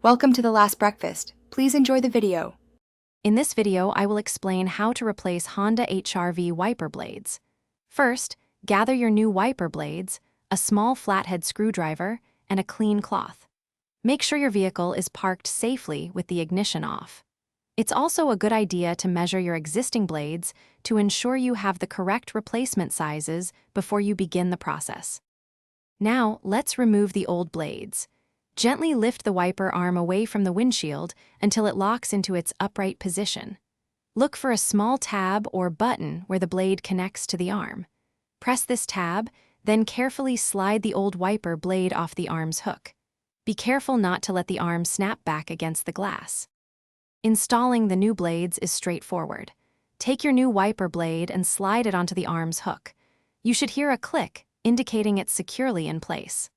Welcome to the last breakfast. Please enjoy the video. In this video, I will explain how to replace Honda HR-V wiper blades. First, gather your new wiper blades, a small flathead screwdriver, and a clean cloth. Make sure your vehicle is parked safely with the ignition off. It's also a good idea to measure your existing blades to ensure you have the correct replacement sizes before you begin the process. Now, let's remove the old blades. Gently lift the wiper arm away from the windshield until it locks into its upright position. Look for a small tab or button where the blade connects to the arm. Press this tab, then carefully slide the old wiper blade off the arm's hook. Be careful not to let the arm snap back against the glass. Installing the new blades is straightforward. Take your new wiper blade and slide it onto the arm's hook. You should hear a click, indicating it's securely in place.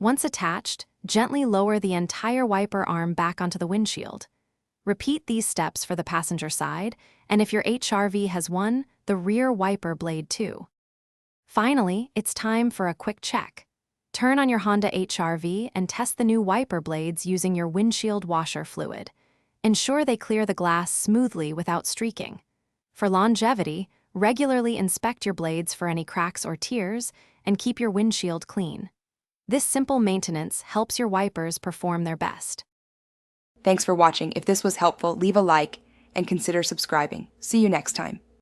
Once attached, gently lower the entire wiper arm back onto the windshield. Repeat these steps for the passenger side, and if your HR-V has one, the rear wiper blade too. Finally, it's time for a quick check. Turn on your Honda HR-V and test the new wiper blades using your windshield washer fluid. Ensure they clear the glass smoothly without streaking. For longevity, regularly inspect your blades for any cracks or tears, and keep your windshield clean. This simple maintenance helps your wipers perform their best. Thanks for watching. If this was helpful, leave a like and consider subscribing. See you next time.